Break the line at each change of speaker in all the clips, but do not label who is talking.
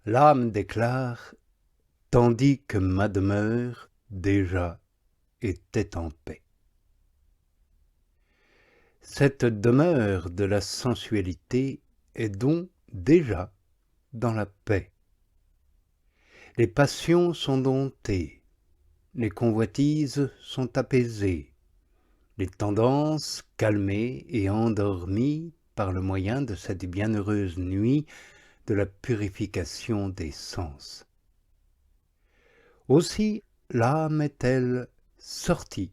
L'âme déclare, tandis que ma demeure déjà était en paix. Cette demeure de la sensualité est donc déjà dans la paix. Les passions sont domptées, les convoitises sont apaisées, les tendances calmées et endormies par le moyen de cette bienheureuse nuit de la purification des sens. Aussi l'âme est-elle sortie.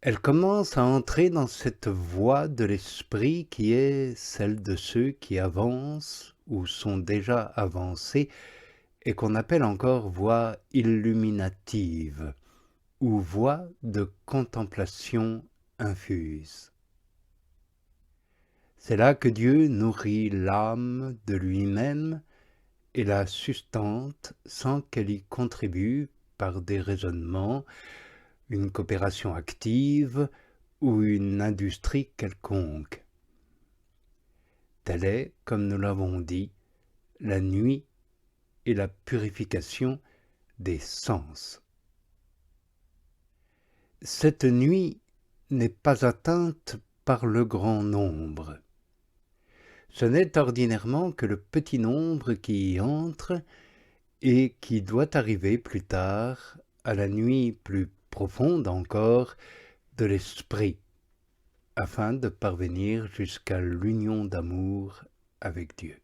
Elle commence à entrer dans cette voie de l'esprit qui est celle de ceux qui avancent ou sont déjà avancés et qu'on appelle encore voie illuminative ou voie de contemplation infuse. C'est là que Dieu nourrit l'âme de lui-même et la sustente sans qu'elle y contribue par des raisonnements, une coopération active ou une industrie quelconque. Telle est, comme nous l'avons dit, la nuit et la purification des sens. Cette nuit n'est pas atteinte par le grand nombre. Ce n'est ordinairement que le petit nombre qui y entre et qui doit arriver plus tard à la nuit plus profonde encore de l'esprit, afin de parvenir jusqu'à l'union d'amour avec Dieu.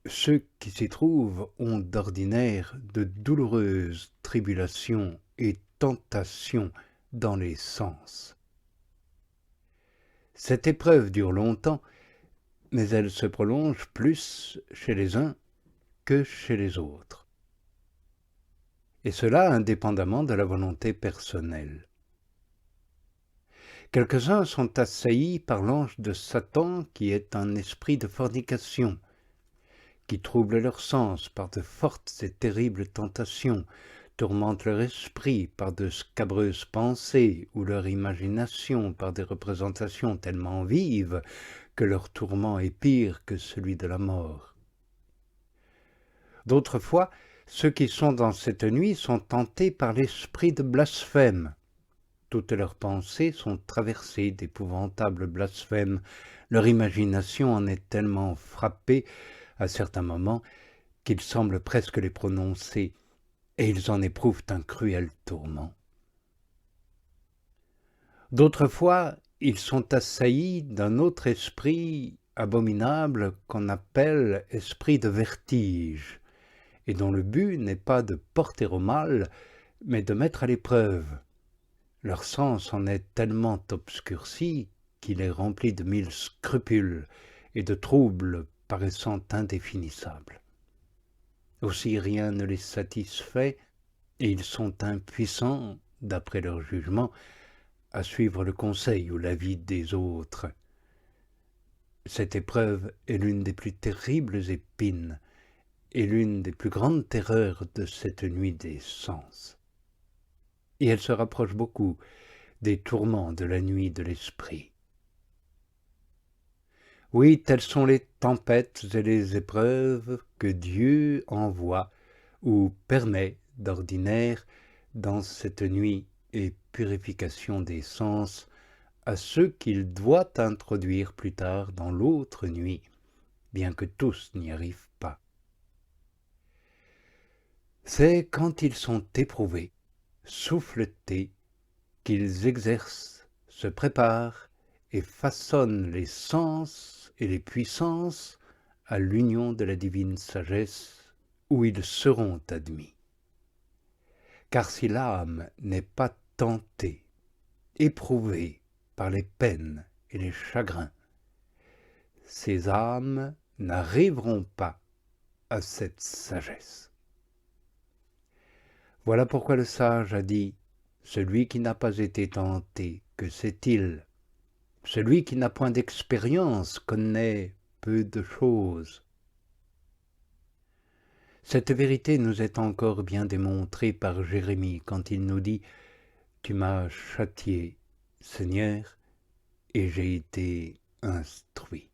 Ceux qui s'y trouvent ont d'ordinaire de douloureuses tribulations et tentations dans les sens. Cette épreuve dure longtemps, mais elle se prolonge plus chez les uns que chez les autres. Et cela indépendamment de la volonté personnelle. Quelques-uns sont assaillis par l'ange de Satan qui est un esprit de fornication, qui trouble leur sens par de fortes et terribles tentations, tourmente leur esprit par de scabreuses pensées ou leur imagination par des représentations tellement vives que leur tourment est pire que celui de la mort. D'autres fois, ceux qui sont dans cette nuit sont tentés par l'esprit de blasphème. Toutes leurs pensées sont traversées d'épouvantables blasphèmes. Leur imagination en est tellement frappée à certains moments qu'ils semblent presque les prononcer, et ils en éprouvent un cruel tourment. D'autres fois, ils sont assaillis d'un autre esprit abominable qu'on appelle esprit de vertige, et dont le but n'est pas de porter au mal, mais de mettre à l'épreuve. Leur sens en est tellement obscurci qu'il est rempli de 1000 scrupules et de troubles paraissant indéfinissables. Aussi rien ne les satisfait, et ils sont impuissants, d'après leur jugement, à suivre le conseil ou l'avis des autres. Cette épreuve est l'une des plus terribles épines et l'une des plus grandes terreurs de cette nuit des sens. Et elle se rapproche beaucoup des tourments de la nuit de l'esprit. Oui, telles sont les tempêtes et les épreuves que Dieu envoie ou permet d'ordinaire dans cette nuit et purification des sens à ceux qu'il doit introduire plus tard dans l'autre nuit, bien que tous n'y arrivent pas. C'est quand ils sont éprouvés, souffletés, qu'ils exercent, se préparent et façonnent les sens et les puissances à l'union de la divine sagesse où ils seront admis. Car si l'âme n'est pas tentée, éprouvée par les peines et les chagrins, ces âmes n'arriveront pas à cette sagesse. Voilà pourquoi le sage a dit « Celui qui n'a pas été tenté, que sait-il ? Celui qui n'a point d'expérience connaît peu de choses. » Cette vérité nous est encore bien démontrée par Jérémie quand il nous dit « Tu m'as châtié, Seigneur, et j'ai été instruit. »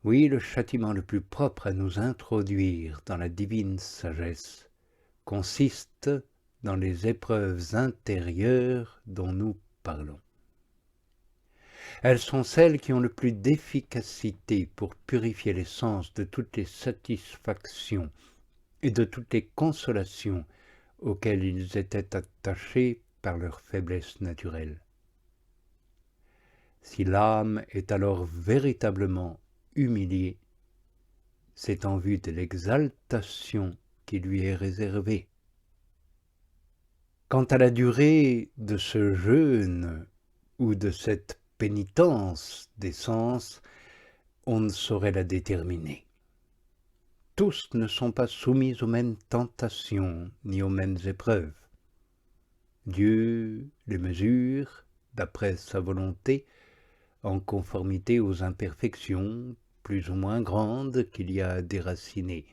Oui, le châtiment le plus propre à nous introduire dans la divine sagesse consiste dans les épreuves intérieures dont nous parlons. Elles sont celles qui ont le plus d'efficacité pour purifier les sens de toutes les satisfactions et de toutes les consolations auxquelles ils étaient attachés par leur faiblesse naturelle. Si l'âme est alors véritablement humiliée, c'est en vue de l'exaltation qui lui est réservée. Quant à la durée de ce jeûne ou de cette pénitence des sens, on ne saurait la déterminer. Tous ne sont pas soumis aux mêmes tentations ni aux mêmes épreuves. Dieu les mesure, d'après sa volonté, en conformité aux imperfections plus ou moins grandes qu'il y a à déraciner.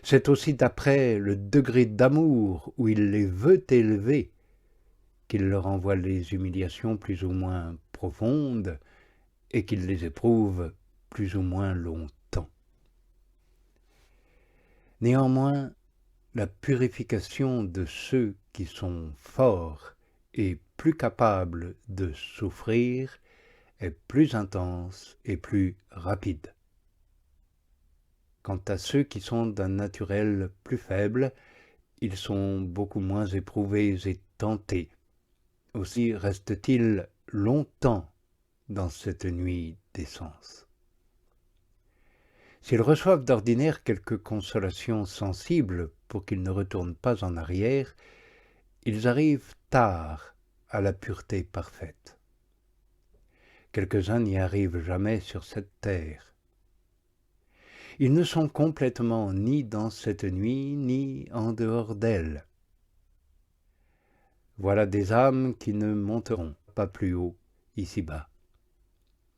C'est aussi d'après le degré d'amour où il les veut élever qu'il leur envoie les humiliations plus ou moins profondes et qu'il les éprouve plus ou moins longtemps. Néanmoins, la purification de ceux qui sont forts et plus capables de souffrir est plus intense et plus rapide. Quant à ceux qui sont d'un naturel plus faible, ils sont beaucoup moins éprouvés et tentés. Aussi restent-ils longtemps dans cette nuit des sens. S'ils reçoivent d'ordinaire quelques consolations sensibles pour qu'ils ne retournent pas en arrière, ils arrivent tard à la pureté parfaite. Quelques-uns n'y arrivent jamais sur cette terre. Ils ne sont complètement ni dans cette nuit, ni en dehors d'elle. Voilà des âmes qui ne monteront pas plus haut ici-bas,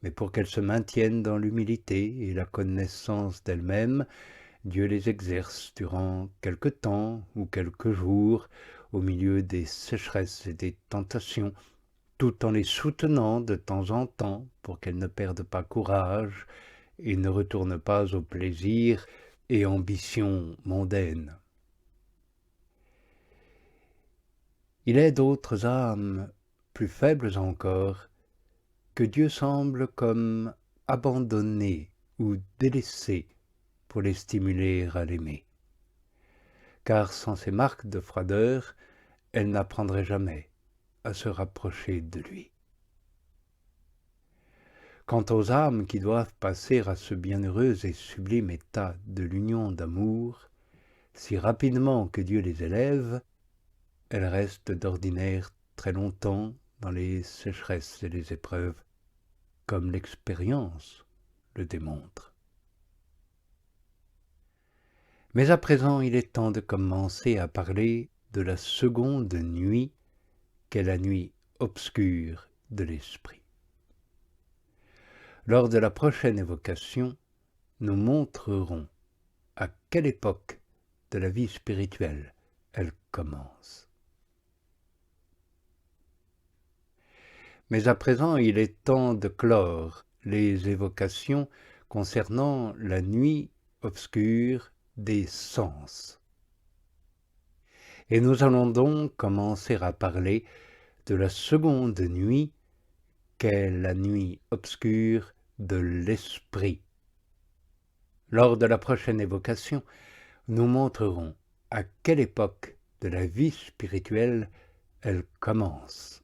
mais pour qu'elles se maintiennent dans l'humilité et la connaissance d'elles-mêmes, Dieu les exerce durant quelque temps ou quelques jours au milieu des sécheresses et des tentations, tout en les soutenant de temps en temps pour qu'elles ne perdent pas courage et ne retournent pas aux plaisirs et ambitions mondaines. Il est d'autres âmes, plus faibles encore, que Dieu semble comme abandonner ou délaisser pour les stimuler à l'aimer. Car sans ces marques de froideur, elles n'apprendraient jamais à se rapprocher de lui. Quant aux âmes qui doivent passer à ce bienheureux et sublime état de l'union d'amour, si rapidement que Dieu les élève, elles restent d'ordinaire très longtemps dans les sécheresses et les épreuves, comme l'expérience le démontre. Mais à présent, il est temps de commencer à parler de la seconde nuit, qu'est la nuit obscure de l'esprit. Lors de la prochaine évocation, nous montrerons à quelle époque de la vie spirituelle elle commence. Mais à présent, il est temps de clore les évocations concernant la nuit obscure des sens. Et nous allons donc commencer à parler de la seconde nuit, qu'est la nuit obscure de l'esprit. Lors de la prochaine évocation, nous montrerons à quelle époque de la vie spirituelle elle commence.